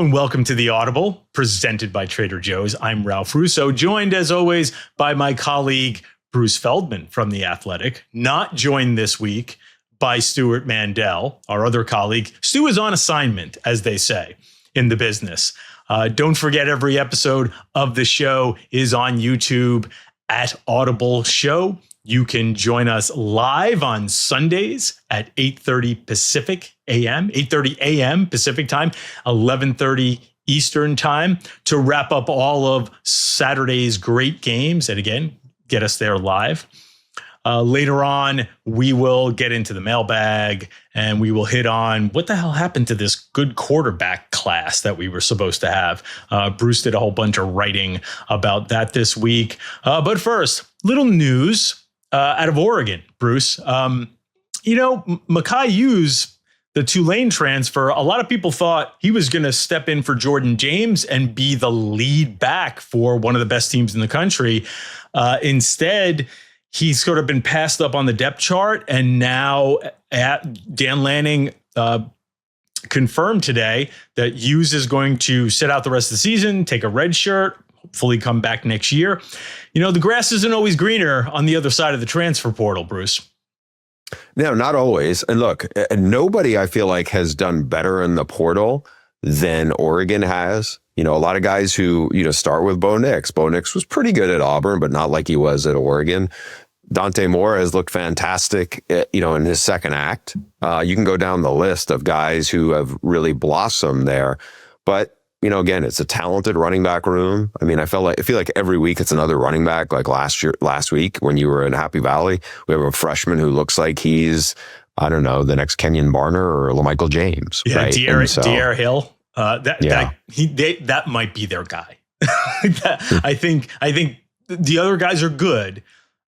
and welcome to The Audible, presented by Trader Joe's. I'm Ralph Russo, joined as always by my colleague Bruce Feldman from The Athletic, not joined this week by Stuart Mandel, our other colleague. Stu is on assignment, as they say in the business. Don't forget, every episode of the show is on YouTube at Audible Show. You can join us live on Sundays at 8:30 a.m. Pacific time, 11:30 Eastern time, to wrap up all of Saturday's great games. And again, get us there live. Later on, we will get into the mailbag and we will hit on what the hell happened to this good quarterback class that we were supposed to have. Bruce did a whole bunch of writing about that this week. But first, little news out of Oregon, Bruce. Mekhi Hughes, the Tulane transfer, a lot of people thought he was going to step in for Jordan James and be the lead back for one of the best teams in the country. Instead, he's sort of been passed up on the depth chart, and now Dan Lanning confirmed today that Hughes is going to sit out the rest of the season, take a red shirt, hopefully come back next year. The grass isn't always greener on the other side of the transfer portal, Bruce. No, not always. And look, nobody I feel like has done better in the portal than Oregon has. A lot of guys who, start with Bo Nix. Bo Nix was pretty good at Auburn, but not like he was at Oregon. Dante Moore has looked fantastic, in his second act. You can go down the list of guys who have really blossomed there. But, again, it's a talented running back room. I mean, I feel like every week it's another running back. Like last week when you were in Happy Valley, we have a freshman who looks like he's, I don't know, the next Kenyon Barner or LaMichael James. Yeah, right? De'Aaron Hill. That might be their guy. I think the other guys are good.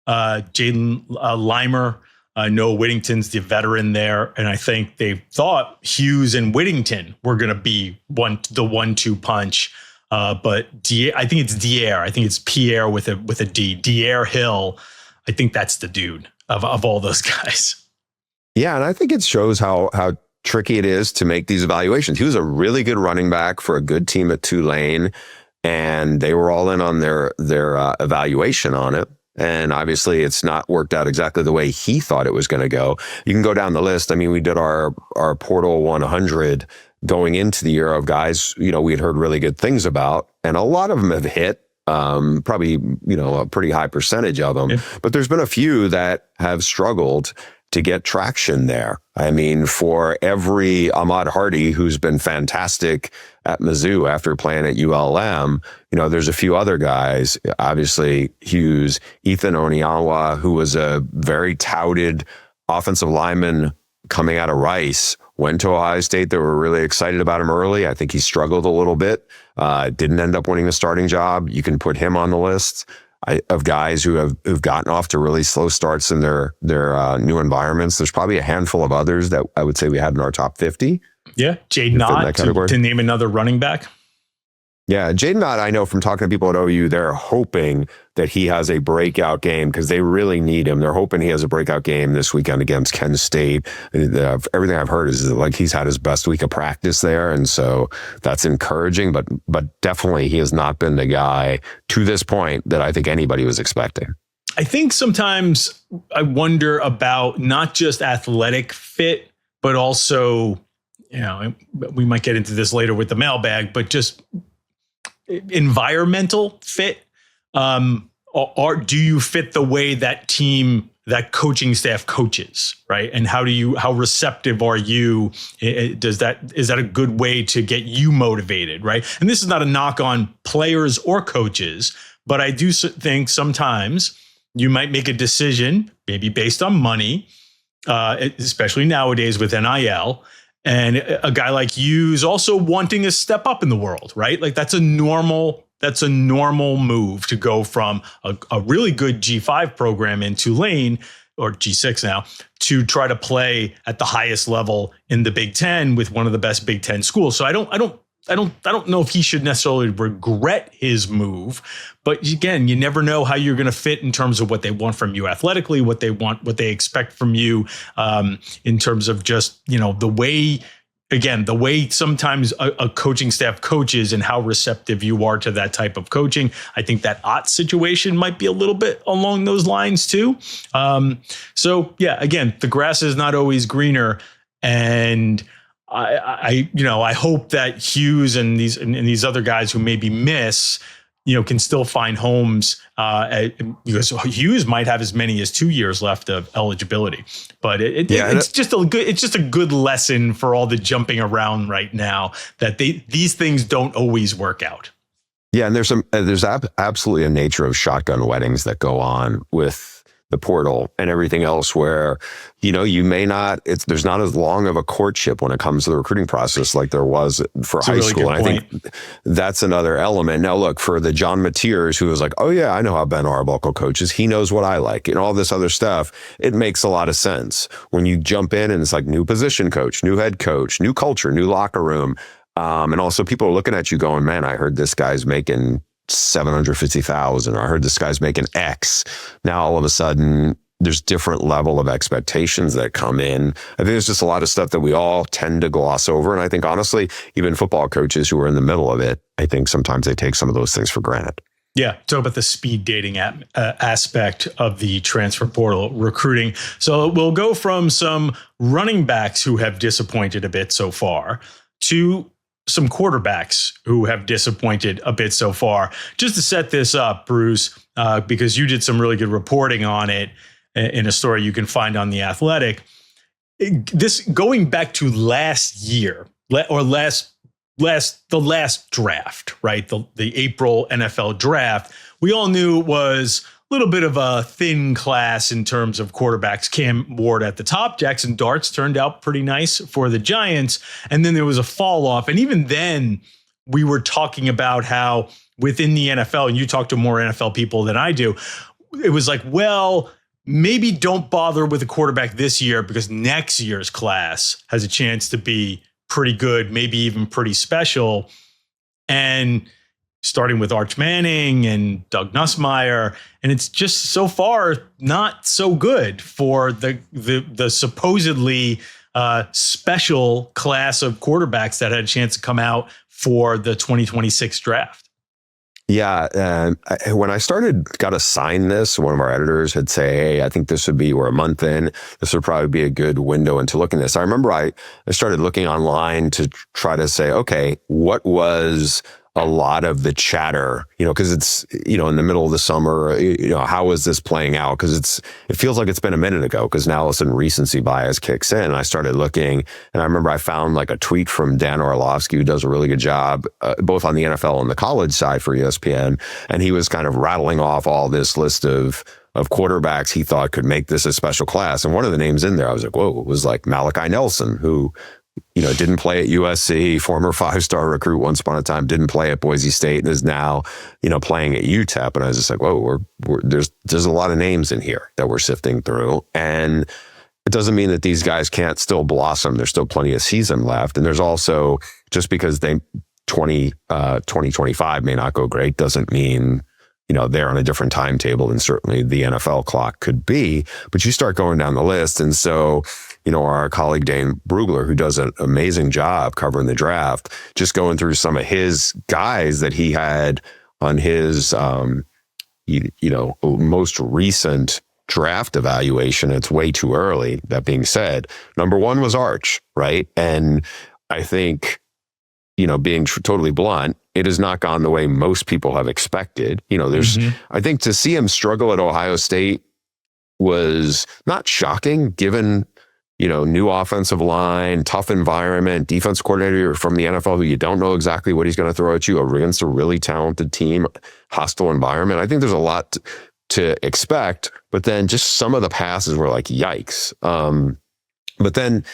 Jaden Limer, Noah Whittington's the veteran there, and I think they thought Hughes and Whittington were going to be the 1-2 punch. But I think it's Dier. I think it's Pierre with a D. Dier Hill. I think that's the dude of all those guys. Yeah, and I think it shows how tricky it is to make these evaluations. He was a really good running back for a good team at Tulane, and they were all in on their evaluation on it. And obviously it's not worked out exactly the way he thought it was going to go. You can go down the list. I mean, we did our Portal 100 going into the year of guys, we had heard really good things about, and a lot of them have hit, probably, a pretty high percentage of them. Yeah. But there's been a few that have struggled to get traction there. I mean, for every Ahmad Hardy, who's been fantastic at Mizzou after playing at ULM, there's a few other guys, obviously Hughes, Ethan Oniawa, who was a very touted offensive lineman coming out of Rice, went to Ohio State. They were really excited about him early. I think he struggled a little bit, didn't end up winning the starting job. You can put him on the list of guys who've gotten off to really slow starts in their new environments. There's probably a handful of others that I would say we had in our top 50. Yeah, Jaden Ott, to name another running back. Yeah, Jaden Ott, I know from talking to people at OU, they're hoping that he has a breakout game because they really need him. They're hoping he has a breakout game this weekend against Kent State. Everything I've heard is like he's had his best week of practice there, and so that's encouraging. But definitely he has not been the guy to this point that I think anybody was expecting. I think sometimes I wonder about not just athletic fit, but also, we might get into this later with the mailbag, but just environmental fit. Or do you fit the way that coaching staff coaches, right? And how receptive are you? Is that a good way to get you motivated, right? And this is not a knock on players or coaches, but I do think sometimes you might make a decision, maybe based on money, especially nowadays with NIL, and a guy like Hughes also wanting to step up in the world, right? Like that's a normal move to go from a really good G5 program in Tulane, or G6 now, to try to play at the highest level in the Big Ten with one of the best Big Ten schools. So I don't know if he should necessarily regret his move, but again, you never know how you're going to fit in terms of what they want from you athletically, what they expect from you, in terms of just, the way again, the way sometimes a coaching staff coaches and how receptive you are to that type of coaching. I think that Ott situation might be a little bit along those lines too. So yeah, again, the grass is not always greener, and I hope that Hughes and these other guys who maybe miss, can still find homes, because Hughes might have as many as 2 years left of eligibility. But it's just a good lesson for all the jumping around right now that these things don't always work out. Yeah, and there's absolutely a nature of shotgun weddings that go on with the portal and everything else where, you may not, there's not as long of a courtship when it comes to the recruiting process like there was for high school. And I think that's another element. Now, look, for the John Mateers, who was like, oh yeah, I know how Ben Arbuckle coaches. He knows what I like and all this other stuff. It makes a lot of sense when you jump in and it's like new position coach, new head coach, new culture, new locker room. And also people are looking at you going, man, I heard this guy's making 750,000, or I heard this guy's making X. Now all of a sudden there's different level of expectations that come in. I think there's just a lot of stuff that we all tend to gloss over. And I think honestly, even football coaches who are in the middle of it, I think sometimes they take some of those things for granted. Yeah, talk about the speed dating aspect of the transfer portal recruiting. So we'll go from some running backs who have disappointed a bit so far to some quarterbacks who have disappointed a bit so far. Just to set this up, Bruce, because you did some really good reporting on it in a story you can find on The Athletic. This going back to last year, or the last draft, right? The April NFL draft, we all knew it was a little bit of a thin class in terms of quarterbacks. Cam Ward at the top. Jackson Darts turned out pretty nice for the Giants. And then there was a fall off. And even then, we were talking about how within the NFL, and you talk to more NFL people than I do, it was like, well, maybe don't bother with a quarterback this year because next year's class has a chance to be pretty good, maybe even pretty special. And starting with Arch Manning and Doug Nussmeier, and it's just so far not so good for the supposedly special class of quarterbacks that had a chance to come out for the 2026 draft. Yeah, when I got assigned this, one of our editors had say, hey, I think we're a month in, this would probably be a good window into looking at this. I remember I started looking online to try to say, okay, what was a lot of the chatter, because it's, in the middle of the summer, how is this playing out? Because it feels like it's been a minute ago, because now all of a sudden recency bias kicks in. And I started looking, and I remember I found like a tweet from Dan Orlovsky, who does a really good job, both on the NFL and the college side for ESPN. And he was kind of rattling off all this list of quarterbacks he thought could make this a special class. And one of the names in there, I was like, whoa, it was like Malachi Nelson, who didn't play at USC, former 5-star recruit once upon a time, didn't play at Boise State, and is now, playing at UTEP. And I was just like, whoa, there's a lot of names in here that we're sifting through. And it doesn't mean that these guys can't still blossom. There's still plenty of season left. And there's also, just because 2025 may not go great, doesn't mean, they're on a different timetable than certainly the NFL clock could be. But you start going down the list. And so, our colleague Dane Brugler, who does an amazing job covering the draft, just going through some of his guys that he had on his, most recent draft evaluation. It's way too early. That being said, number one was Arch, right? And I think, being totally blunt, it has not gone the way most people have expected. I think to see him struggle at Ohio State was not shocking, given new offensive line, tough environment, defense coordinator from the NFL who you don't know exactly what he's going to throw at you against a really talented team, hostile environment. I think there's a lot to expect, but then just some of the passes were like, yikes. But then,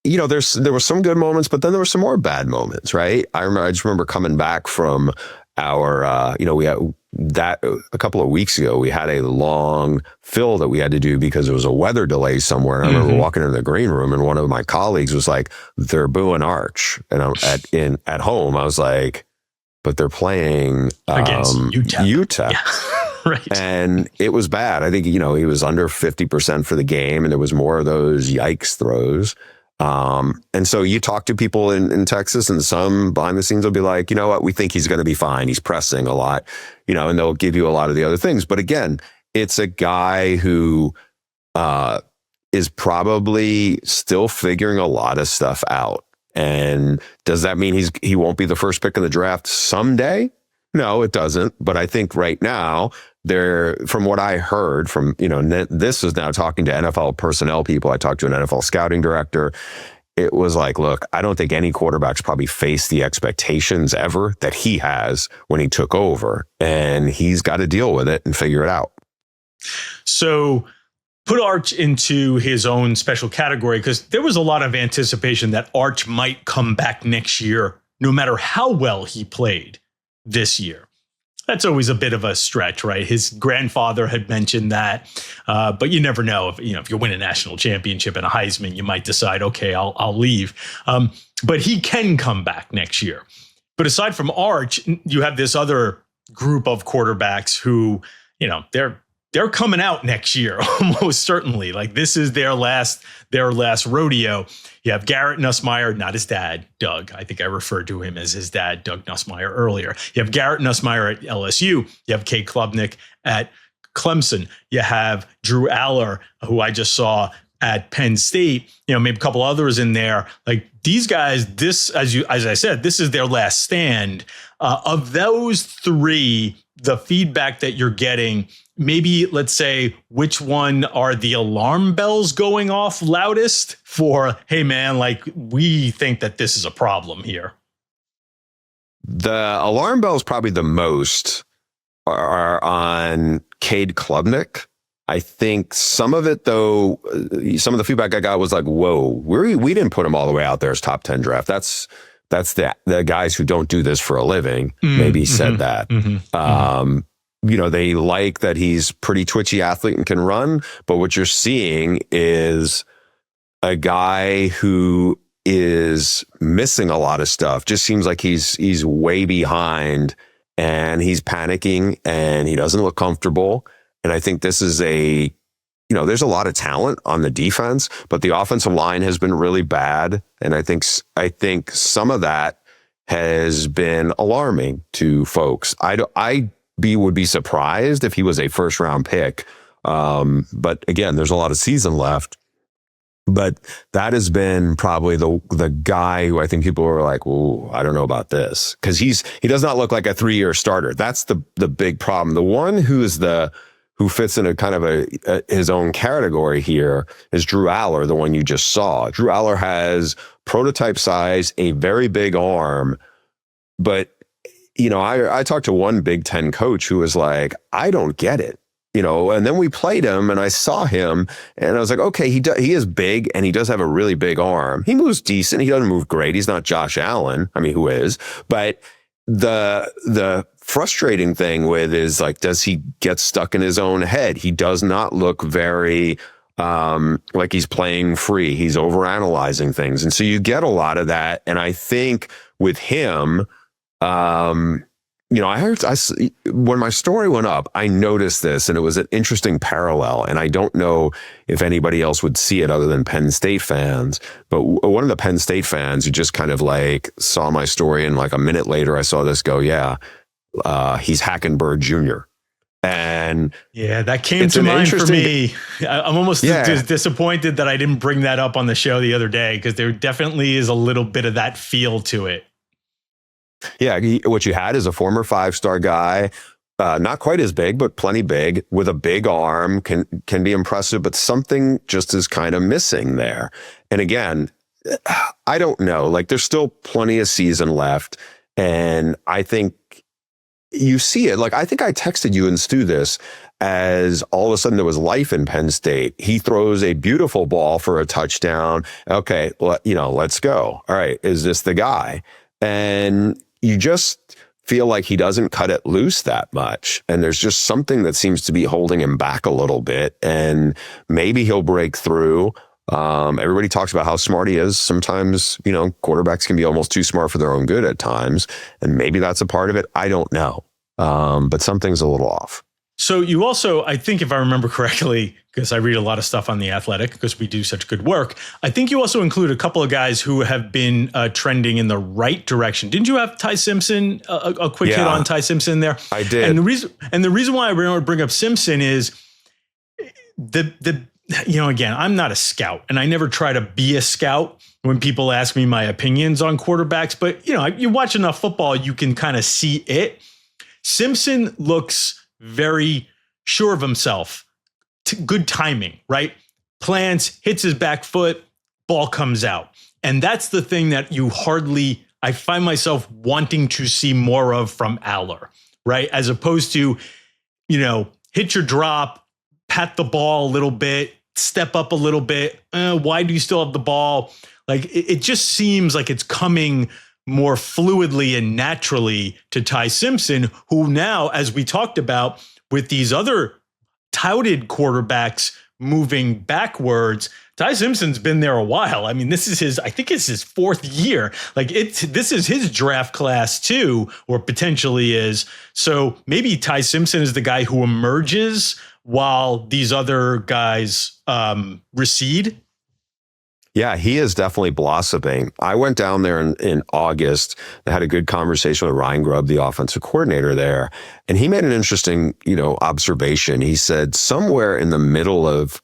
there were some good moments, but then there were some more bad moments, right? I just remember coming back from our, we had that a couple of weeks ago, we had a long fill that we had to do because there was a weather delay somewhere. And I remember walking into the green room and one of my colleagues was like, they're booing Arch. And I'm at home, I was like, but they're playing against UTEP. Yeah. Right. And it was bad. I think, he was under 50% for the game and there was more of those yikes throws. And so you talk to people in Texas, and some behind the scenes will be like, you know what, we think he's going to be fine. He's pressing a lot, and they'll give you a lot of the other things. But again, it's a guy who is probably still figuring a lot of stuff out. And does that mean he won't be the first pick in the draft someday? No, it doesn't. But I think right now, from what I heard from, this is now talking to NFL personnel people. I talked to an NFL scouting director. It was like, look, I don't think any quarterbacks probably faced the expectations ever that he has when he took over. And he's got to deal with it and figure it out. So put Arch into his own special category, because there was a lot of anticipation that Arch might come back next year, no matter how well he played this year. That's always a bit of a stretch, right? His grandfather had mentioned that, but you never know. If you win a national championship and a Heisman, you might decide, okay, I'll leave. But he can come back next year. But aside from Arch, you have this other group of quarterbacks who, they're coming out next year, almost certainly. Like, this is their last rodeo. You have Garrett Nussmeier, not his dad, Doug. I think I referred to him as his dad, Doug Nussmeier, earlier. You have Garrett Nussmeier at LSU. You have Cade Klubnik at Clemson. You have Drew Allar, who I just saw at Penn State. Maybe a couple others in there. Like, these guys, this, as I said, this is their last stand. Of those three, the feedback that you're getting, maybe let's say, which one are the alarm bells going off loudest for, hey man, like, we think that this is a problem here? The alarm bells probably the most are on Cade Klubnik. I think some of it, though, some of the feedback I got was like, whoa, we didn't put him all the way out there as top 10 draft. That's the guys who don't do this for a living maybe said that. They like that he's pretty twitchy athlete and can run, but what you're seeing is a guy who is missing a lot of stuff. Just seems like he's way behind, and he's panicking, and he doesn't look comfortable. And I think this is there's a lot of talent on the defense, but the offensive line has been really bad. And I think some of that has been alarming to folks. I would be surprised if he was a first round pick. But again, there's a lot of season left. But that has been probably the guy who I think people were like, "Well, I don't know about this," because he does not look like a 3-year starter. That's the big problem. The one who fits in a kind of his own category here is Drew Allar, the one you just saw. Drew Allar has prototype size, a very big arm, but I talked to one Big Ten coach who was like, I don't get it. And then we played him and I saw him and I was like, okay, he is big and he does have a really big arm. He moves decent. He doesn't move great. He's not Josh Allen. I mean, who is? But the frustrating thing with is like, does he get stuck in his own head? He does not look very like he's playing free. He's overanalyzing things. And so you get a lot of that. And I think with him, when my story went up, I noticed this, and it was an interesting parallel. And I don't know if anybody else would see it other than Penn State fans. But one of the Penn State fans who just kind of like saw my story, and like a minute later, I saw this go, he's Hackenberg Jr. And yeah, that came to mind for me. I'm almost disappointed that I didn't bring that up on the show the other day, because there definitely is a little bit of that feel to it. Yeah, what you had is a former 5-star guy, not quite as big, but plenty big, with a big arm, can be impressive, but something just is kind of missing there. And again, I don't know. Like, there's still plenty of season left, and I think you see it. Like, I think I texted you and Stu this as all of a sudden there was life in Penn State. He throws a beautiful ball for a touchdown. Okay, let's go. All right, is this the guy? And you just feel like he doesn't cut it loose that much. And there's just something that seems to be holding him back a little bit. And maybe he'll break through. Everybody talks about how smart he is. Sometimes, quarterbacks can be almost too smart for their own good at times. And maybe that's a part of it. I don't know. But something's a little off. So you also, I think if I remember correctly, because I read a lot of stuff on The Athletic because we do such good work, I think you also include a couple of guys who have been trending in the right direction. Didn't you have Ty Simpson, a quick hit on Ty Simpson there? I did. And the reason why I want to bring up Simpson is again, I'm not a scout and I never try to be a scout when people ask me my opinions on quarterbacks, but you watch enough football, you can kind of see it. Simpson looks very sure of himself. Good timing, right? Plants, hits his back foot, ball comes out. And that's the thing that I find myself wanting to see more of from Allar, right? As opposed to, hit your drop, pat the ball a little bit, step up a little bit. Why do you still have the ball? Like it just seems like it's coming more fluidly and naturally to Ty Simpson, who now, as we talked about with these other touted quarterbacks moving backwards, Ty Simpson's been there a while. I mean, this is his fourth year. This is his draft class too, or potentially is. So maybe Ty Simpson is the guy who emerges while these other guys recede. Yeah, he is definitely blossoming. I went down there in August and had a good conversation with Ryan Grubb, the offensive coordinator there. And he made an interesting, observation. He said somewhere in the middle of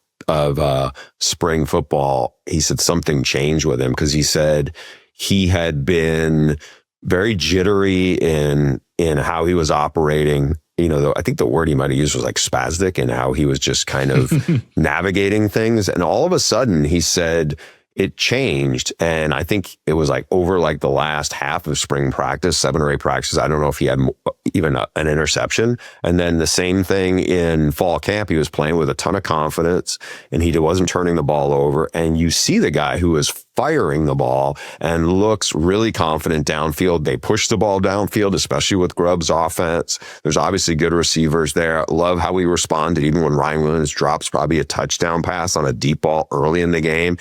spring football, he said something changed with him because he said he had been very jittery in how he was operating. I think the word he might have used was like spastic and how he was just kind of navigating things. And all of a sudden he said, it changed. And I think it was over the last half of spring practice, 7 or 8 practices. I don't know if he had even an interception. And then the same thing in fall camp, he was playing with a ton of confidence and he wasn't turning the ball over. And you see the guy who is firing the ball and looks really confident downfield. They push the ball downfield, especially with Grubb's offense. There's obviously good receivers there. Love how he responded, even when Ryan Williams drops probably a touchdown pass on a deep ball early in the game.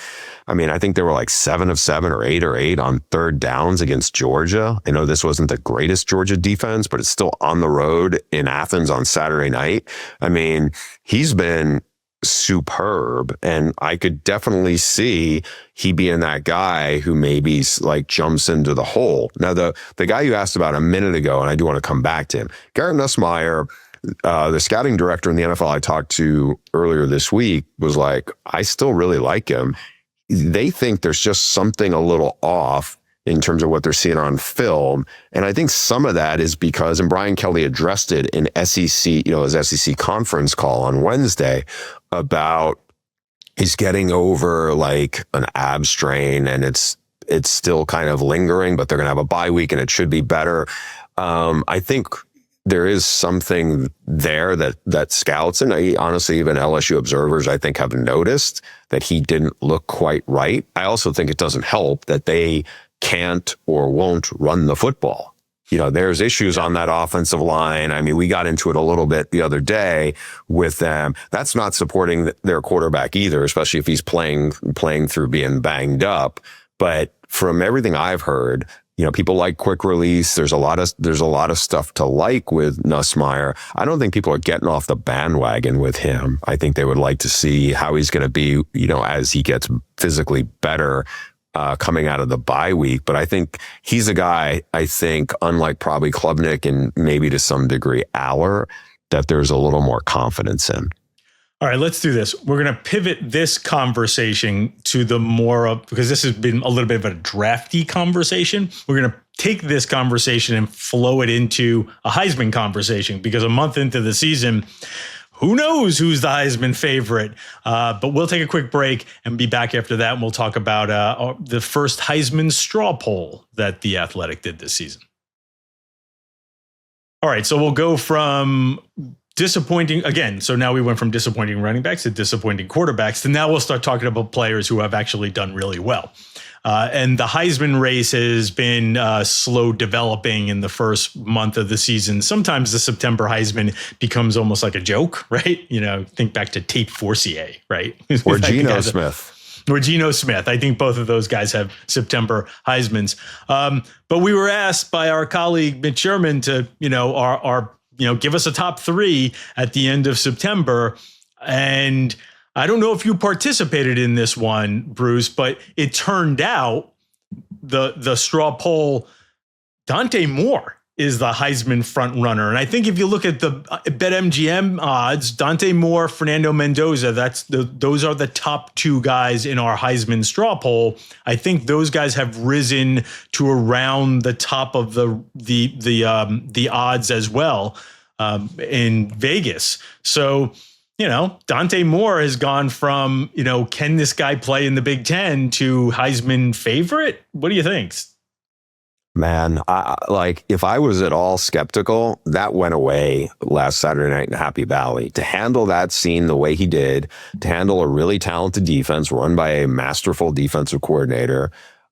I mean, I think they were 7 of 7 or 8 of 8 on third downs against Georgia. I know this wasn't the greatest Georgia defense, but it's still on the road in Athens on Saturday night. I mean, he's been superb, and I could definitely see he being that guy who maybe jumps into the hole. Now, the guy you asked about a minute ago, and I do want to come back to him, Garrett Nussmeier, the scouting director in the NFL I talked to earlier this week, was like, I still really like him. They think there's just something a little off in terms of what they're seeing on film. And I think some of that is because, and Brian Kelly addressed it in SEC, his SEC conference call on Wednesday, about he's getting over an ab strain and it's still kind of lingering, but they're going to have a bye week and it should be better. I think there is something there that scouts and honestly even LSU observers, I think, have noticed that he didn't look quite right. I also think it doesn't help that they can't or won't run the football. There's issues on that offensive line. I mean, we got into it a little bit the other day with them. That's not supporting their quarterback either, especially if he's playing through being banged up. But from everything I've heard, people like quick release. There's a lot of stuff to like with Nussmeier. I don't think people are getting off the bandwagon with him. I think they would like to see how he's going to be, as he gets physically better coming out of the bye week. But I think he's a guy, unlike probably Klubnik and maybe to some degree Allar, that there's a little more confidence in. All right, let's do this. We're going to pivot this conversation to the more of, because this has been a little bit of a drafty conversation. We're going to take this conversation and flow it into a Heisman conversation, because a month into the season, who knows who's the Heisman favorite? But we'll take a quick break and be back after that. And we'll talk about the first Heisman straw poll that The Athletic did this season. All right, so we'll go from disappointing again. So now we went from disappointing running backs to disappointing quarterbacks. And now we'll start talking about players who have actually done really well. And the Heisman race has been slow developing in the first month of the season. Sometimes the September Heisman becomes almost like a joke, right? Think back to Tate Forcier, right? Or Geno Smith. Or Geno Smith. I think both of those guys have September Heismans. But we were asked by our colleague Mitch Sherman to, our give us a top 3 at the end of September. And I don't know if you participated in this one, Bruce, but it turned out the straw poll, Dante Moore is the Heisman front runner. And I think if you look at the BetMGM odds, Dante Moore, Fernando Mendoza, those are the top 2 guys in our Heisman straw poll. I think those guys have risen to around the top of the odds as well in Vegas. So, Dante Moore has gone from, can this guy play in the Big Ten to Heisman favorite? What do you think? Man, if I was at all skeptical, that went away last Saturday night in Happy Valley. To handle that scene the way he did, to handle a really talented defense run by a masterful defensive coordinator,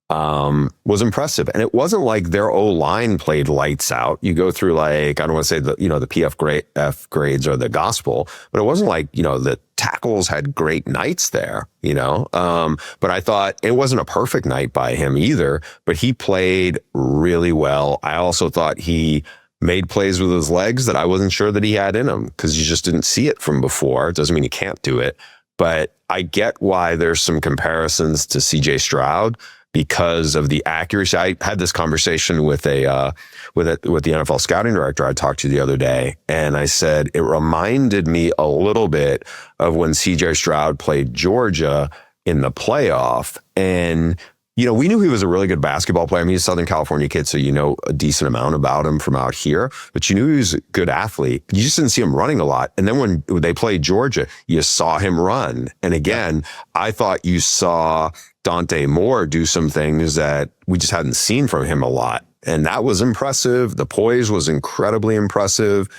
was impressive. And it wasn't like their O-line played lights out. You go through I don't want to say the PFF grades are the gospel, but it wasn't like, the tackles had great nights there, but I thought it wasn't a perfect night by him either, but he played really well. I also thought he made plays with his legs that I wasn't sure that he had in him because you just didn't see it from before. It doesn't mean he can't do it, but I get why there's some comparisons to CJ Stroud because of the accuracy. I had this conversation with the NFL scouting director I talked to the other day, and I said it reminded me a little bit of when CJ Stroud played Georgia in the playoff. And we knew he was a really good basketball player. I mean, he's a Southern California kid, so a decent amount about him from out here. But you knew he was a good athlete. You just didn't see him running a lot. And then when they played Georgia, you saw him run. And again, I thought you saw Dante Moore do some things that we just hadn't seen from him a lot. And that was impressive. The poise was incredibly impressive.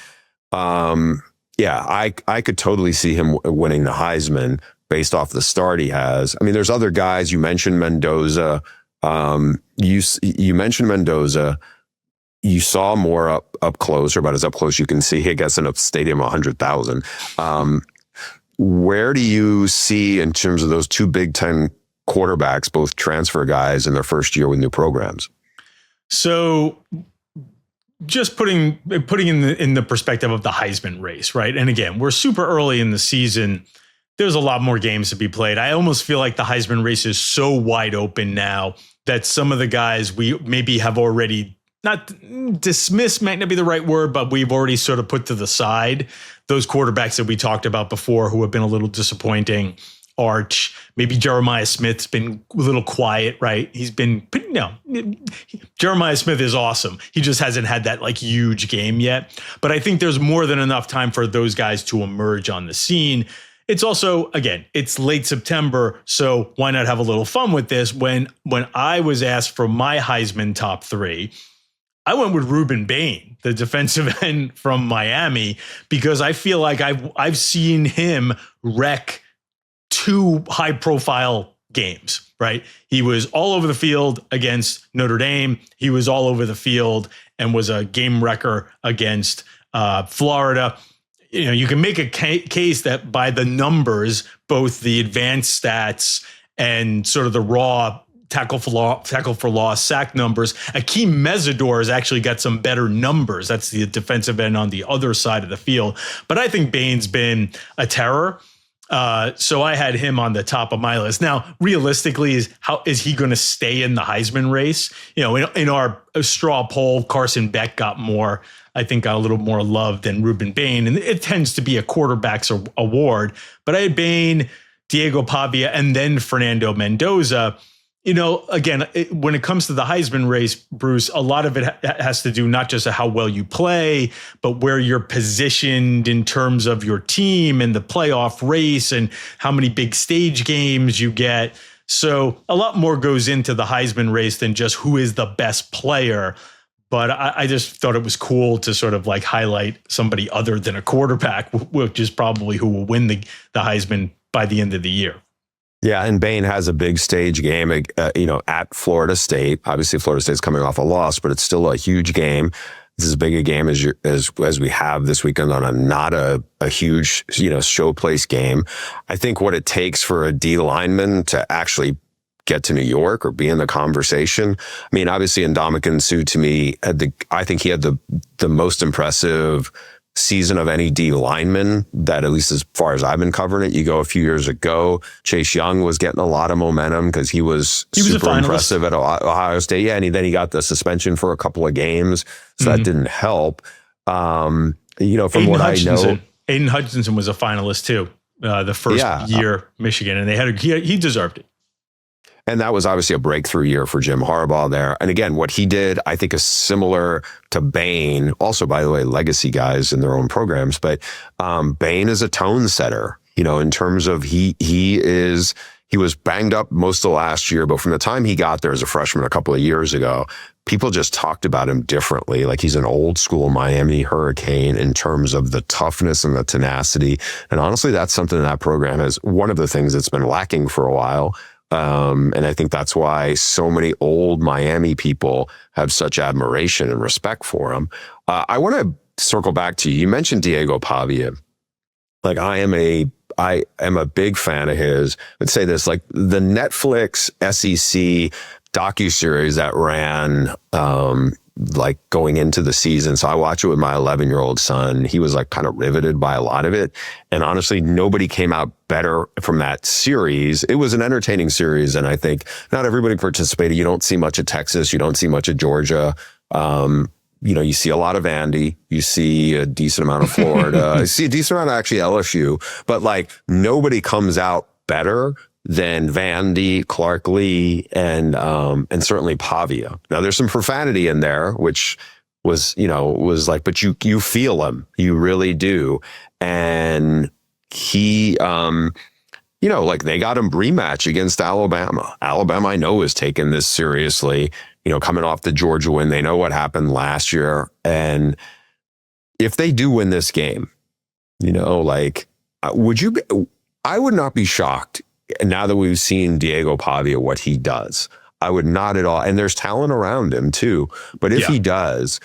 I could totally see him winning the Heisman based off the start he has. I mean, there's other guys. You mentioned Mendoza. You mentioned Mendoza. You saw Moore up close, or about as up close you can see, I guess, in a stadium of 100,000. Where do you see, in terms of those 2 Big Ten quarterbacks, both transfer guys in their first year with new programs? So just putting in the perspective of the Heisman race, right? And again, we're super early in the season. There's a lot more games to be played. I almost feel like the Heisman race is so wide open now that some of the guys we maybe have already, not dismissed might not be the right word, but we've already sort of put to the side. Those quarterbacks that we talked about before who have been a little disappointing. Arch, maybe Jeremiah Smith's been a little quiet, right? He's been, Jeremiah Smith is awesome. He just hasn't had that huge game yet. But I think there's more than enough time for those guys to emerge on the scene. It's also, again, it's late September, so why not have a little fun with this? When I was asked for my Heisman top 3, I went with Rueben Bain, the defensive end from Miami, because I feel like I've seen him wreck 2 high-profile games, right? He was all over the field against Notre Dame. He was all over the field and was a game wrecker against Florida. You can make a case that by the numbers, both the advanced stats and sort of the raw tackle for loss, sack numbers, Akeem Mesidor has actually got some better numbers. That's the defensive end on the other side of the field. But I think Bain's been a terror. So I had him on the top of my list. Now, realistically, is he going to stay in the Heisman race? In our straw poll, Carson Beck got a little more love than Rueben Bain, and it tends to be a quarterback's award. But I had Bain, Diego Pavia, and then Fernando Mendoza. Again, when it comes to the Heisman race, Bruce, a lot of it has to do not just how well you play, but where you're positioned in terms of your team and the playoff race and how many big stage games you get. So a lot more goes into the Heisman race than just who is the best player. But I just thought it was cool to sort of highlight somebody other than a quarterback, which is probably who will win the Heisman by the end of the year. Yeah, and Bain has a big stage game, at Florida State. Obviously, Florida State's coming off a loss, but it's still a huge game. This is as big a game as we have this weekend on not a huge, showplace game. I think what it takes for a D lineman to actually get to New York or be in the conversation. I mean, obviously, Ndamukong Suh, to me, I think he had the most impressive season of any D lineman that, at least as far as I've been covering it. You go a few years ago, Chase Young was getting a lot of momentum because he was super impressive at Ohio State. Yeah, and then he got the suspension for a couple of games, so that didn't help. From what I know, Aiden Hutchinson was a finalist too, the first year Michigan, and he deserved it. And that was obviously a breakthrough year for Jim Harbaugh there. And again, what he did, I think, is similar to Bain. Also, by the way, legacy guys in their own programs. But Bain is a tone setter, in terms of he was banged up most of last year. But from the time he got there as a freshman a couple of years ago, people just talked about him differently. Like, he's an old school Miami Hurricane in terms of the toughness and the tenacity. And honestly, that's something that program is one of the things that's been lacking for a while. And I think that's why so many old Miami people have such admiration and respect for him. I want to circle back to you. You mentioned Diego Pavia. Like, I am a big fan of his. I'd say this, like the Netflix SEC docuseries that ran, like going into the season. So I watch it with my 11-year-old son. He was like kind of riveted by a lot of it. And honestly, nobody came out better from that series. It was an entertaining series. And I think not everybody participated. You don't see much of Texas. You don't see much of Georgia. You see a lot of Vandy. You see a decent amount of Florida. You see a decent amount of actually LSU. But like, nobody comes out better than Vandy, Clark Lee, and certainly Pavia. Now, there's some profanity in there, which was like, but you feel him, you really do. And he, like, they got him rematch against Alabama. Alabama, I know, is taking this seriously. Coming off the Georgia win, they know what happened last year, and if they do win this game, I would not be shocked. And now that we've seen Diego Pavia, what he does, I would not at all. And there's talent around him too. But if he does,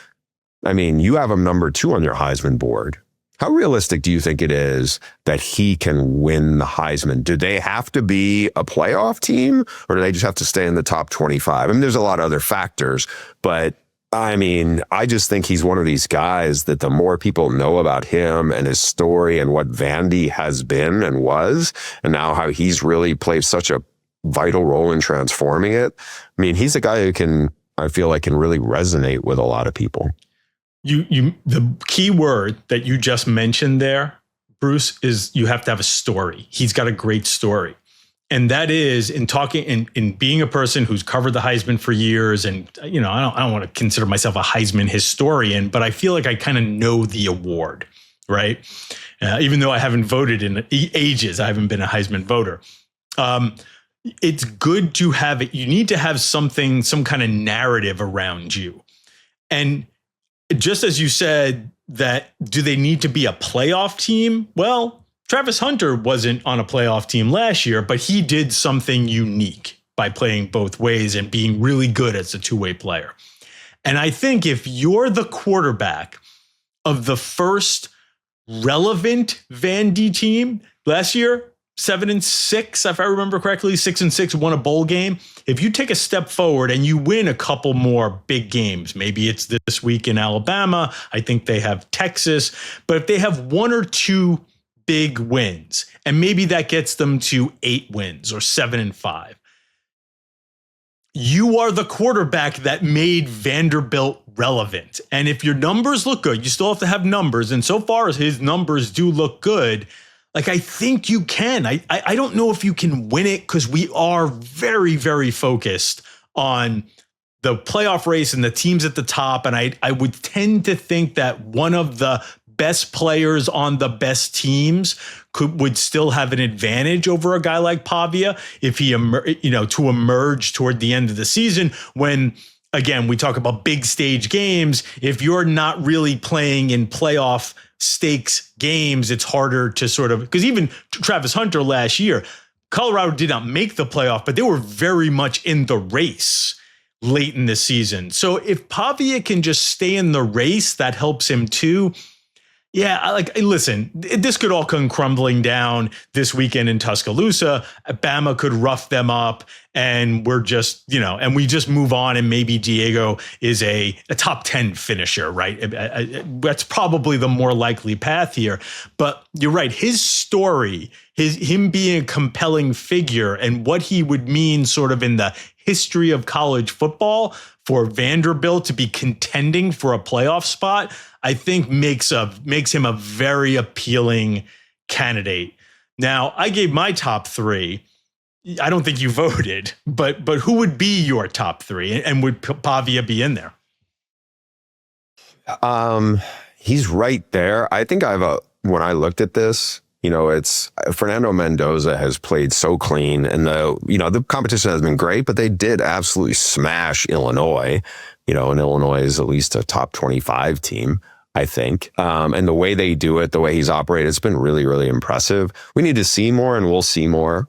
I mean, you have him number 2 on your Heisman board. How realistic do you think it is that he can win the Heisman? Do they have to be a playoff team, or do they just have to stay in the top 25? I mean, there's a lot of other factors, but I mean, I just think he's one of these guys that the more people know about him and his story and what Vandy has been and was, and now how he's really played such a vital role in transforming it. I mean, he's a guy who I feel like can really resonate with a lot of people. The key word that you just mentioned there, Bruce, is you have to have a story. He's got a great story. And that is in being a person who's covered the Heisman for years. And, I don't want to consider myself a Heisman historian, but I feel like I kind of know the award, right? Even though I haven't voted in ages, I haven't been a Heisman voter. It's good to have it. You need to have some kind of narrative around you. And just as you said that, do they need to be a playoff team? Well, Travis Hunter wasn't on a playoff team last year, but he did something unique by playing both ways and being really good as a two-way player. And I think if you're the quarterback of the first relevant Vandy team last year, 7-6, if I remember correctly, 6-6, won a bowl game. If you take a step forward and you win a couple more big games, maybe it's this week in Alabama, I think they have Texas, but if they have 1 or 2 big wins, and maybe that gets them to 8 wins or 7-5, you are the quarterback that made Vanderbilt relevant. And if your numbers look good, you still have to have numbers. And so far as his numbers do look good, like, I think you can. I don't know if you can win it because we are very, very focused on the playoff race and the teams at the top. And I would tend to think that one of the best players on the best teams would still have an advantage over a guy like Pavia if he, to emerge toward the end of the season when, again, we talk about big stage games. If you're not really playing in playoff stakes games, it's harder to sort of, because even Travis Hunter last year, Colorado did not make the playoff, but they were very much in the race late in the season. So if Pavia can just stay in the race, that helps him too. Yeah, listen, this could all come crumbling down this weekend in Tuscaloosa. Bama could rough them up, and we're just, and we just move on, and maybe Diego is a top 10 finisher, right? That's probably the more likely path here. But you're right. His story, him being a compelling figure and what he would mean sort of in the history of college football for Vanderbilt to be contending for a playoff spot, I think makes him a very appealing candidate. Now, I gave my top 3. I don't think you voted, but who would be your top 3, and would Pavia be in there? He's right there. I think when I looked at this, it's Fernando Mendoza has played so clean, and the competition has been great, but they did absolutely smash Illinois, and Illinois is at least a top 25 team, I think. And the way they do it, the way he's operated, it's been really, really impressive. We need to see more, and we'll see more.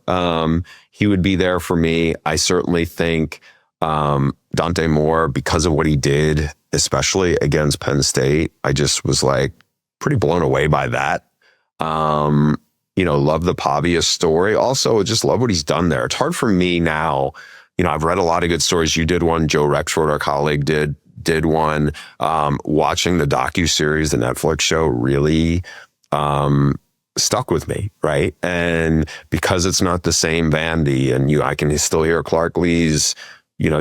He would be there for me. I certainly think Dante Moore, because of what he did, especially against Penn State, I just was pretty blown away by that. Love the Pavia story. Also, just love what he's done there. It's hard for me now. I've read a lot of good stories. You did one. Joe Rexford, our colleague, did one. Watching the docuseries, the Netflix show, really stuck with me, right? And because it's not the same Vandy, and I can still hear Clark Lee's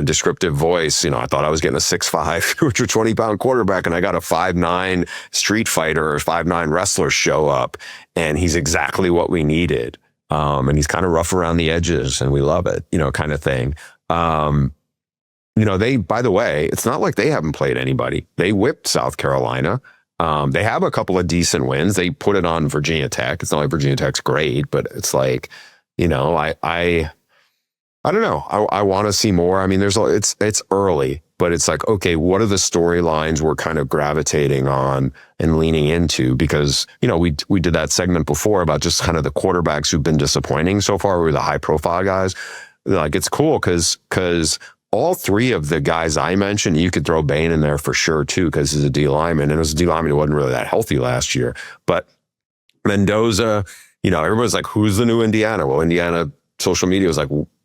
descriptive voice. I thought I was getting a 6'5", 220-pound quarterback, and I got a 5'9" street fighter or 5'9" wrestler show up, and he's exactly what we needed. And he's kind of rough around the edges, and we love it, kind of thing. They, by the way, it's not like they haven't played anybody. They whipped South Carolina. They have a couple of decent wins. They put it on Virginia Tech. It's not like Virginia Tech's great, but it's I don't know. I want to see more. I mean, it's early, but it's okay, what are the storylines we're kind of gravitating on and leaning into? Because, we did that segment before about just kind of the quarterbacks who've been disappointing so far, were the high profile guys. It's cool because all 3 of the guys I mentioned, you could throw Bain in there for sure too, because he's a D lineman, and as a D lineman, he wasn't really that healthy last year. But Mendoza, everybody's who's the new Indiana? Well, Indiana social media was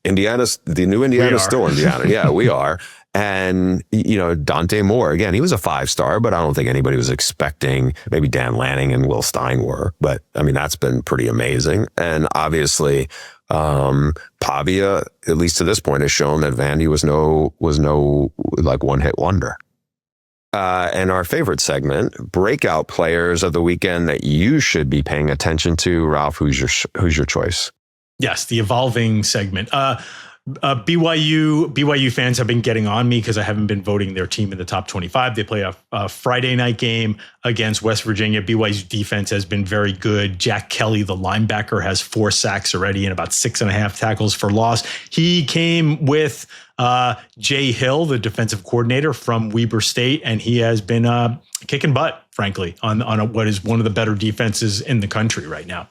Indiana's the new Indiana's still Indiana. Yeah, we are. And, Dante Moore, again, he was a 5-star, but I don't think anybody was expecting. Maybe Dan Lanning and Will Stein were, but I mean, that's been pretty amazing. And obviously, Pavia, at least to this point, has shown that Vandy was no one-hit wonder. And our favorite segment, breakout players of the weekend that you should be paying attention to. Ralph, who's your choice? Yes, the evolving segment. BYU fans have been getting on me because I haven't been voting their team in the top 25. They play a Friday night game against West Virginia. BYU's defense has been very good. Jack Kelly, the linebacker, has 4 sacks already and about 6.5 tackles for loss. He came with Jay Hill, the defensive coordinator from Weber State, and he has been kicking butt, frankly, on what is one of the better defenses in the country right now.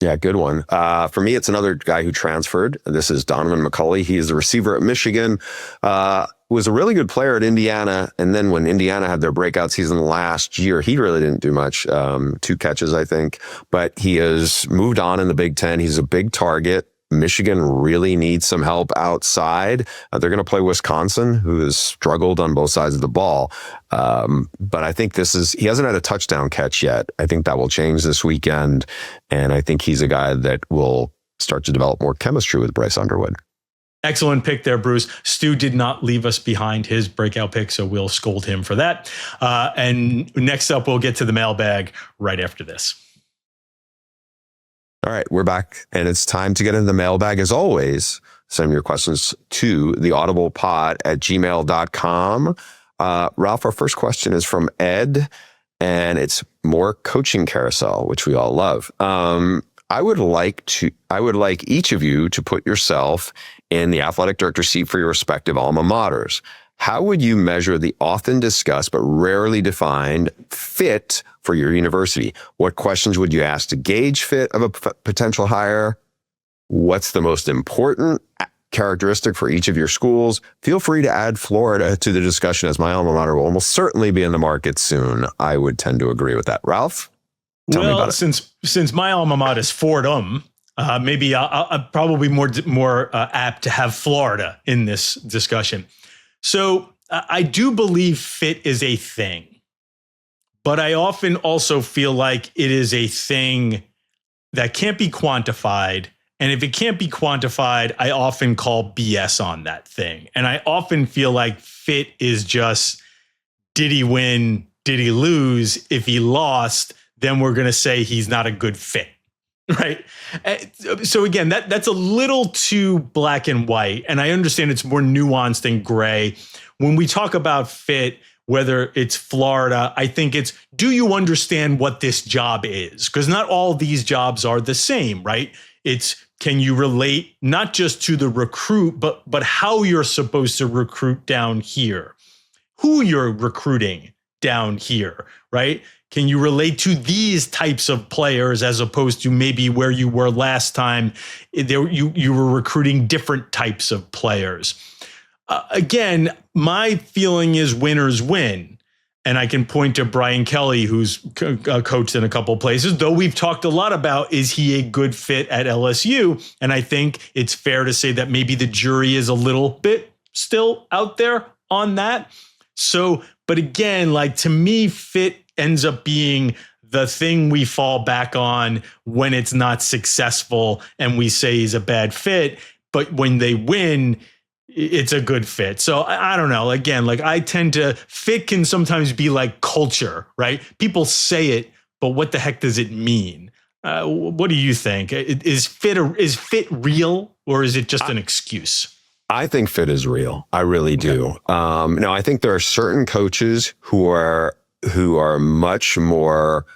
Yeah, good one. For me, it's another guy who transferred. This is Donovan McCulley. He is the receiver at Michigan. Was a really good player at Indiana. And then when Indiana had their breakout season last year, he really didn't do much. 2 catches, I think. But he has moved on in the Big Ten. He's a big target. Michigan really needs some help outside. They're going to play Wisconsin, who has struggled on both sides of the ball. But I think he hasn't had a touchdown catch yet. I think that will change this weekend. And I think he's a guy that will start to develop more chemistry with Bryce Underwood. Excellent pick there, Bruce. Stu did not leave us behind his breakout pick, so we'll scold him for that. And next up, we'll get to the mailbag right after this. All right, we're back, and it's time to get into the mailbag. As always, send your questions to theaudiblepod@gmail.com. Ralph, our first question is from Ed, and it's more coaching carousel, which we all love. I would like each of you to put yourself in the athletic director seat for your respective alma maters. How would you measure the often discussed but rarely defined fit for your university? What questions would you ask to gauge fit of a potential hire? What's the most important characteristic for each of your schools? Feel free to add Florida to the discussion, as my alma mater will almost certainly be in the market soon. I would tend to agree with that. Ralph? Tell me about it. Since my alma mater is Fordham, Maybe I'll probably more apt to have Florida in this discussion. So I do believe fit is a thing, but I often also feel like it is a thing that can't be quantified. And if it can't be quantified, I often call BS on that thing. And I often feel like fit is just, did he win? Did he lose? If he lost, then we're going to say he's not a good fit. Right. So again, that's a little too black and white. And I understand it's more nuanced and gray. When we talk about fit, whether it's Florida, I think it's, do you understand what this job is? Because not all these jobs are the same, right? It's, can you relate not just to the recruit, but how you're supposed to recruit down here, who you're recruiting down here, right? Can you relate to these types of players as opposed to maybe where you were last time? You were recruiting different types of players. Again, my feeling is winners win. And I can point to Brian Kelly, who's coached in a couple places, though we've talked a lot about, is he a good fit at LSU? And I think it's fair to say that maybe the jury is a little bit still out there on that. So, but again, like, to me, fit ends up being the thing we fall back on when it's not successful and we say he's a bad fit, but when they win, it's a good fit. So I don't know. Again, like, I tend to, fit can sometimes be like culture, right? People say it, but what the heck does it mean? What do you think? Is fit real, or is it just an excuse? I think fit is real. I really do. No, I think there are certain coaches who are much more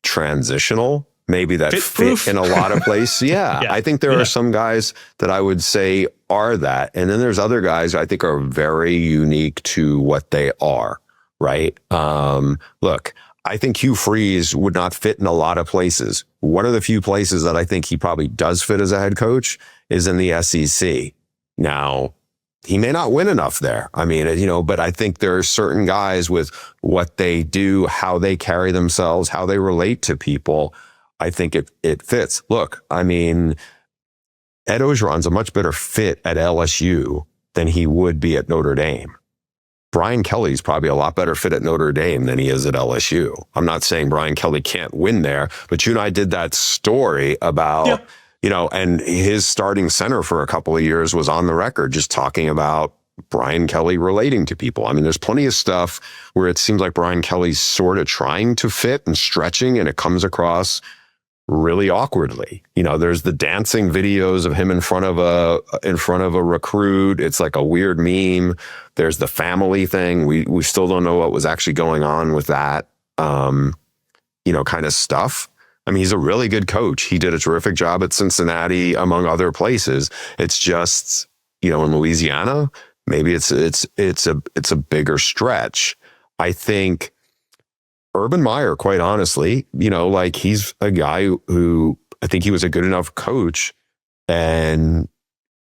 transitional, maybe that fit in a lot of places. Yeah, I think there are some guys that I would say are that. And then there's other guys I think are very unique to what they are, right? Look, I think Hugh Freeze would not fit in a lot of places. One of the few places that I think he probably does fit as a head coach is in the SEC. Now, he may not win enough there. I mean, but I think there are certain guys with what they do, how they carry themselves, how they relate to people. I think it fits. Look, I mean, Ed Orgeron's a much better fit at LSU than he would be at Notre Dame. Brian Kelly's probably a lot better fit at Notre Dame than he is at LSU. I'm not saying Brian Kelly can't win there, but you and I did that story about, and his starting center for a couple of years was on the record just talking about Brian Kelly relating to people. I mean, there's plenty of stuff where it seems like Brian Kelly's sort of trying to fit and stretching, and it comes across really awkwardly. There's the dancing videos of him in front of a recruit. It's like a weird meme. There's the family thing. We still don't know what was actually going on with that, kind of stuff. I mean, he's a really good coach. He did a terrific job at Cincinnati, among other places. It's just, in Louisiana, maybe it's a bigger stretch. I think Urban Meyer, quite honestly, he's a guy who I think he was a good enough coach and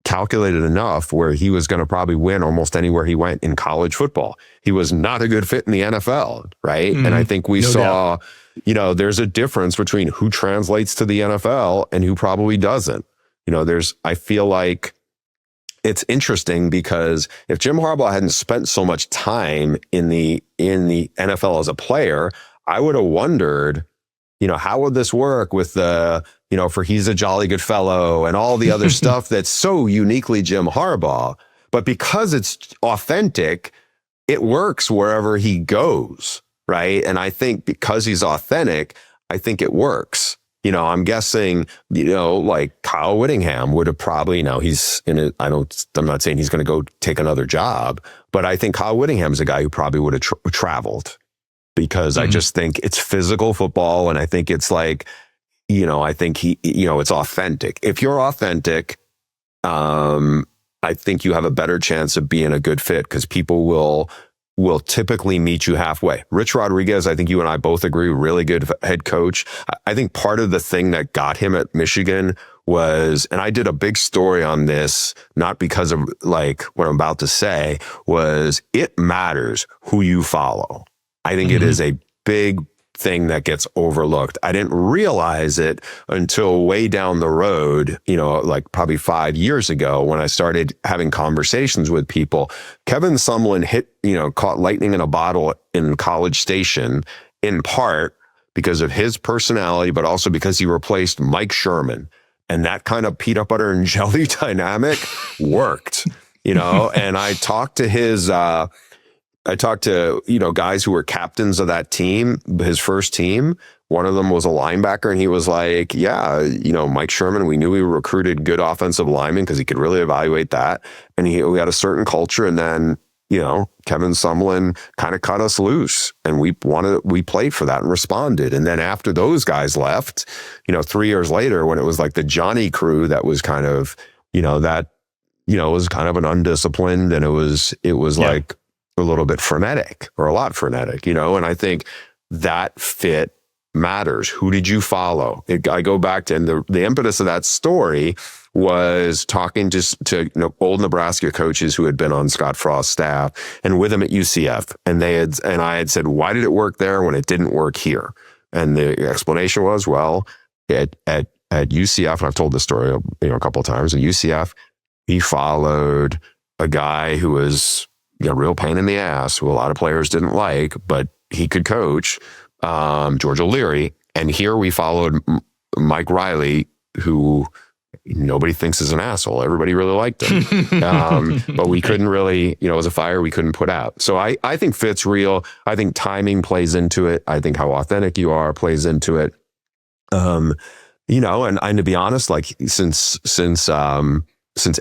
calculated enough where he was going to probably win almost anywhere he went in college football. He was not a good fit in the NFL, right? And I think we saw, there's a difference between who translates to the NFL and who probably doesn't. I feel like it's interesting because if Jim Harbaugh hadn't spent so much time in the NFL as a player, I would have wondered, how would this work with the, for he's a jolly good fellow and all the other stuff that's so uniquely Jim Harbaugh. But because it's authentic, it works wherever he goes, right? And I think because he's authentic, I think it works. I'm guessing, like Kyle Whittingham would have probably, he's in it. I'm not saying he's going to go take another job, but I think Kyle Whittingham's a guy who probably would have traveled because I just think it's physical football. And I think it's like, I think it's authentic. If you're authentic, I think you have a better chance of being a good fit because people will typically meet you halfway. Rich Rodriguez, I think you and I both agree, really good head coach. I think part of the thing that got him at Michigan was, and I did a big story on this, not because of like what I'm about to say, was it matters who you follow. I think it is a big thing that gets overlooked. I didn't realize it until way down the road, like probably 5 years ago when I started having conversations with people. Kevin Sumlin caught lightning in a bottle in College Station, in part because of his personality, but also because he replaced Mike Sherman. And that kind of peanut butter and jelly dynamic worked, and I talked to guys who were captains of that team, his first team. One of them was a linebacker, and he was like, yeah, Mike Sherman, we knew we recruited good offensive linemen because he could really evaluate that. And we had a certain culture. And then, Kevin Sumlin kind of cut us loose, and we played for that and responded. And then after those guys left, 3 years later, when it was like the Johnny crew that was kind of, was kind of an undisciplined, and it was like a little bit frenetic, or a lot frenetic, and I think that fit matters. Who did you follow? I go back to, and the impetus of that story was talking to old Nebraska coaches who had been on Scott Frost's staff and with him at UCF. And I had said, why did it work there when it didn't work here? And the explanation was, well, at UCF, and I've told this story, a couple of times, at UCF, he followed a guy who was a real pain in the ass, who a lot of players didn't like, but he could coach, George O'Leary. And here we followed Mike Riley, who nobody thinks is an asshole. Everybody really liked him. But we couldn't really, it was a fire we couldn't put out. So I think fit's real. I think timing plays into it. I think how authentic you are plays into it. And to be honest, like since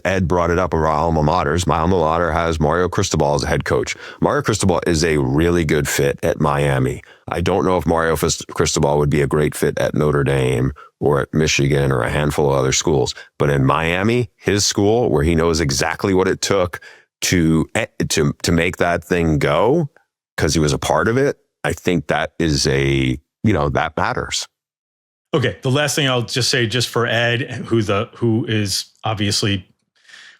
Ed brought it up about alma maters, my alma mater has Mario Cristobal as a head coach. Mario Cristobal is a really good fit at Miami. I don't know if Mario Cristobal would be a great fit at Notre Dame or at Michigan or a handful of other schools. But in Miami, his school, where he knows exactly what it took to make that thing go, because he was a part of it, I think that is that matters. Okay, the last thing I'll just say, just for Ed, who is obviously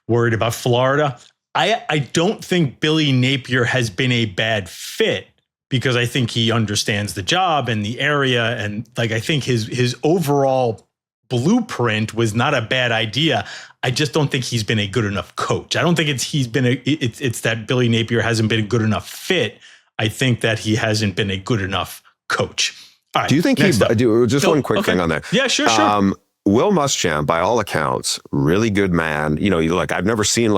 worried about Florida, I don't think Billy Napier has been a bad fit, because I think he understands the job and the area, and like I think his overall blueprint was not a bad idea. I just don't think he's been a good enough coach. I don't think it's that Billy Napier hasn't been a good enough fit. I think that he hasn't been a good enough coach. All right, do you think one quick thing on that? Yeah, sure. Will Muschamp, by all accounts, really good man. I've never seen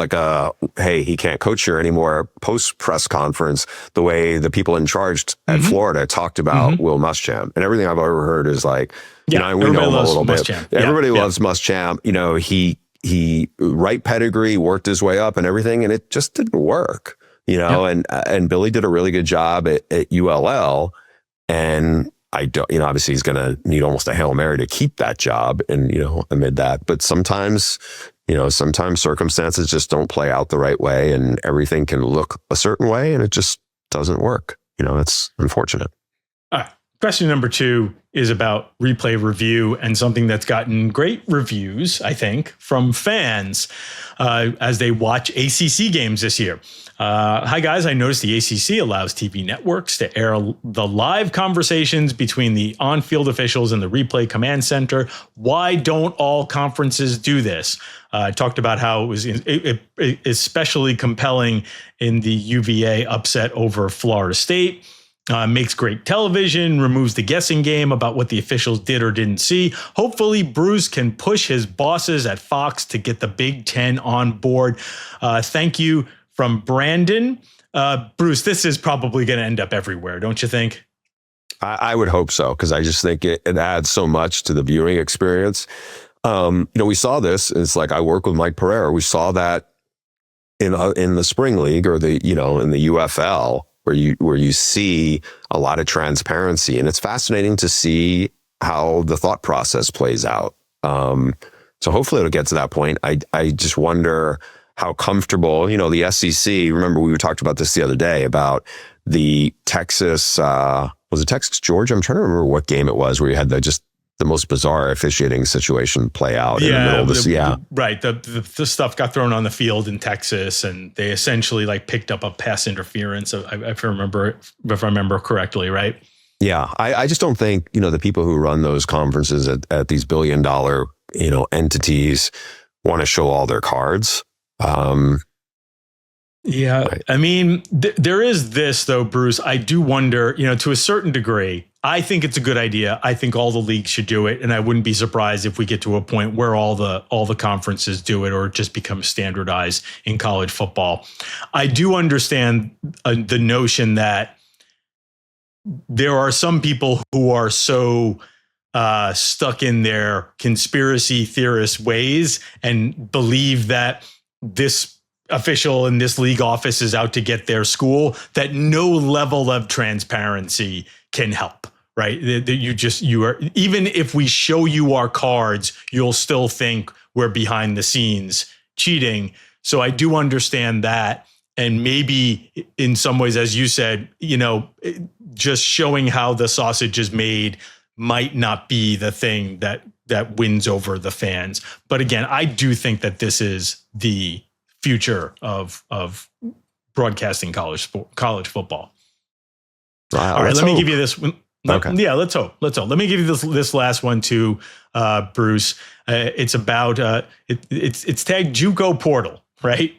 hey, he can't coach here anymore post press conference, the way the people in charge at Florida talked about Will Muschamp. And everything I've ever heard is like, we know him a little bit. Everybody loves Muschamp. He right pedigree, worked his way up and everything, and it just didn't work. And Billy did a really good job at ULL, and I don't, obviously he's going to need almost a Hail Mary to keep that job and, amid that. But sometimes circumstances just don't play out the right way, and everything can look a certain way and it just doesn't work. It's unfortunate. All right. Question number 2 is about replay review, and something that's gotten great reviews, I think, from fans as they watch ACC games this year. Hi, guys. I noticed the ACC allows TV networks to air the live conversations between the on-field officials and the replay command center. Why don't all conferences do this? I talked about how it was especially compelling in the UVA upset over Florida State. Makes great television, removes the guessing game about what the officials did or didn't see. Hopefully, Bruce can push his bosses at Fox to get the Big Ten on board. Thank you. From Brandon. Bruce, this is probably going to end up everywhere, don't you think? I would hope so, because I just think it adds so much to the viewing experience. We saw this. It's like, I work with Mike Pereira. We saw that in the spring league, or in the UFL, where you see a lot of transparency, and it's fascinating to see how the thought process plays out. So hopefully it'll get to that point. I just wonder how comfortable, the SEC, remember we talked about this the other day about the Texas, was it Texas, Georgia? I'm trying to remember what game it was where you had the most bizarre officiating situation play out in the middle of the Right. The stuff got thrown on the field in Texas, and they essentially picked up a pass interference, if I remember correctly, right? Yeah, I just don't think, the people who run those conferences at these billion-dollar, entities want to show all their cards. Yeah. Right. I mean, there is this, though, Bruce. I do wonder, to a certain degree, I think it's a good idea. I think all the leagues should do it. And I wouldn't be surprised if we get to a point where all the conferences do it or it just becomes standardized in college football. I do understand the notion that there are some people who are so stuck in their conspiracy theorist ways and believe that this official in this league office is out to get their school, that no level of transparency can help, right? That you are, even if we show you our cards, you'll still think we're behind the scenes cheating. So I do understand that. And maybe in some ways, as you said, just showing how the sausage is made might not be the thing that wins over the fans. But again, I do think that this is the future of broadcasting college football. All right, let me give you this one. Okay. Yeah, let's hope. Let me give you this last one too, Bruce. It's about it's tagged JUCO portal. Right?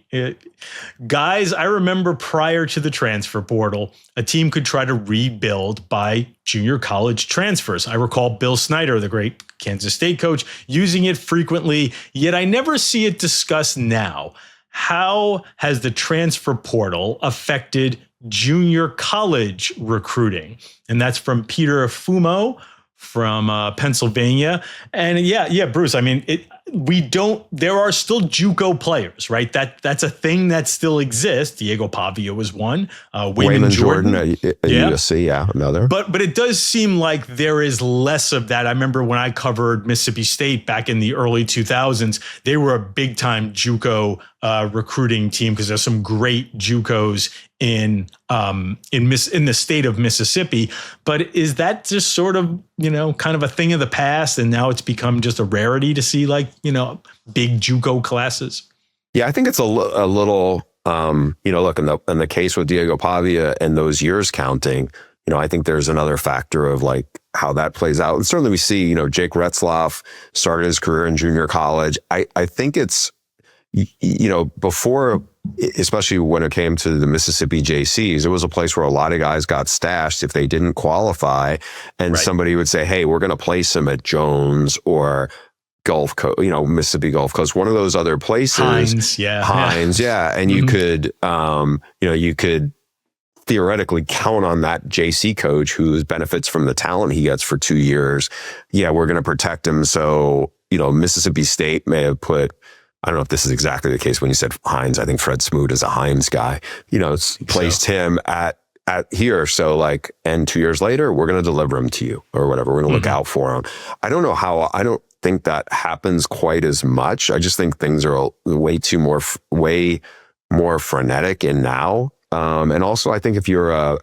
Guys, I remember prior to the transfer portal, a team could try to rebuild by junior college transfers. I recall Bill Snyder, the great Kansas State coach, using it frequently, yet I never see it discussed now. How has the transfer portal affected junior college recruiting? And that's from Peter Fumo from Pennsylvania. And yeah, Bruce, I mean, there are still JUCO players, right? That's a thing that still exists. Diego Pavia was one. Wayman Jordan at USC, another. But it does seem like there is less of that. I remember when I covered Mississippi State back in the early 2000s, they were a big time JUCO recruiting team because there's some great JUCOs in the state of Mississippi. But is that just sort of, kind of a thing of the past, and now it's become just a rarity to see big JUCO classes? Yeah, I think it's a little, look, in the case with Diego Pavia and those years counting, I think there's another factor of how that plays out. And certainly we see, Jake Retzlaff started his career in junior college. I think it's, before, especially when it came to the Mississippi JCs, it was a place where a lot of guys got stashed if they didn't qualify. And somebody would say, hey, we're going to place him at Jones or Gulf Coast, Mississippi Gulf Coast, one of those other places. Hines, yeah. And you could, you could theoretically count on that JC coach who benefits from the talent he gets for 2 years. Yeah, we're going to protect him. So, Mississippi State may have put, I don't know if this is exactly the case when you said Hines. I think Fred Smoot is a Hines guy, placed him at here. So and 2 years later, we're going to deliver him to you or whatever. We're going to look out for him. I don't think that happens quite as much. I just think things are way more frenetic in now. And also I think if you're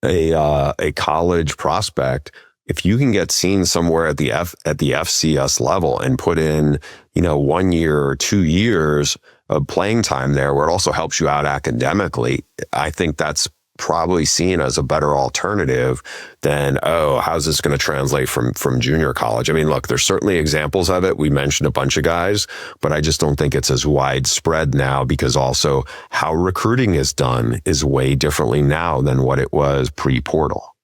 a college prospect, if you can get seen somewhere at the FCS level and put in, 1 year or 2 years of playing time there, where it also helps you out academically, I think that's probably seen as a better alternative than, how's this going to translate from junior college? I mean, look, there's certainly examples of it. We mentioned a bunch of guys, but I just don't think it's as widespread now because also how recruiting is done is way differently now than what it was pre-portal.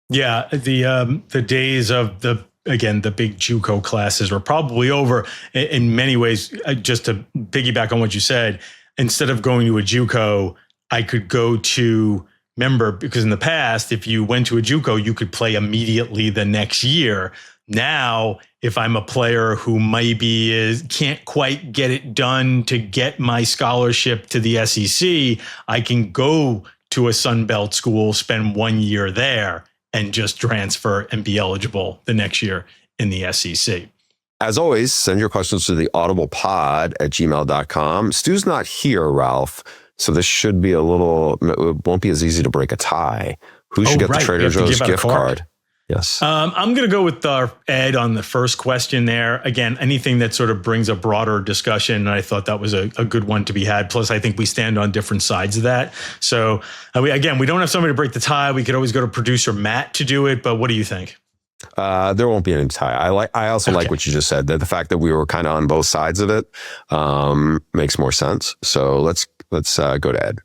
Yeah, the days of the big JUCO classes were probably over in many ways. Just to piggyback on what you said, instead of going to a JUCO, I could go to, because in the past, if you went to a JUCO, you could play immediately the next year. Now, if I'm a player who maybe can't quite get it done to get my scholarship to the SEC, I can go to a Sun Belt school, spend 1 year there, and just transfer and be eligible the next year in the SEC. As always, send your questions to the audiblepod@gmail.com. Stu's not here, Ralph, so this should be it won't be as easy to break a tie. Who should get the Trader Joe's gift card? Yes. I'm going to go with Ed on the first question there. Again, anything that sort of brings a broader discussion. And I thought that was a good one to be had. Plus, I think we stand on different sides of that. So we don't have somebody to break the tie. We could always go to producer Matt to do it. But what do you think? There won't be any tie. I also like what you just said, that the fact that we were kind of on both sides of it makes more sense. So let's go to Ed.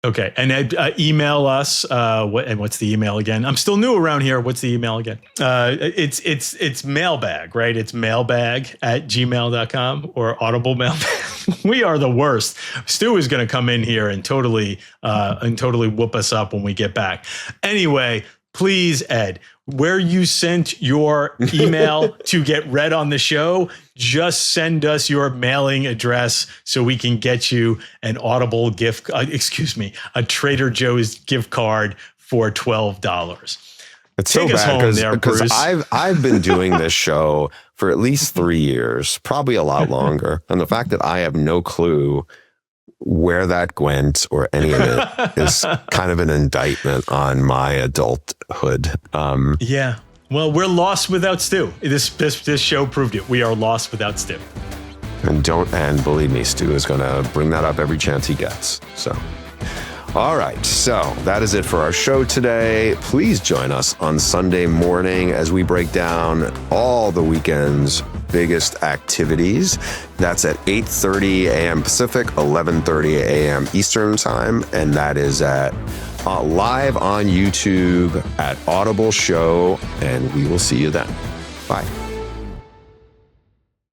Okay. And Ed, email us. What's the email again? I'm still new around here. What's the email again? It's mailbag, right? It's mailbag@gmail.com or audible mailbag. We are the worst. Stu is going to come in here and totally whoop us up when we get back. Anyway, please, Ed, where you sent your email to get read on the show, just send us your mailing address so we can get you an Audible a Trader Joe's gift card for $12. It's so bad because I've been doing this show for at least 3 years, probably a lot longer. And the fact that I have no clue where that went or any of it is kind of an indictment on my adulthood. Yeah. Well, we're lost without Stu. This show proved it. We are lost without Stu. And believe me, Stu is going to bring that up every chance he gets. So, all right. So that is it for our show today. Please join us on Sunday morning as we break down all the weekend's biggest activities. That's at 8:30 a.m. Pacific, 11:30 a.m. Eastern time. And that is at live on YouTube at Audible Show. And we will see you then. Bye.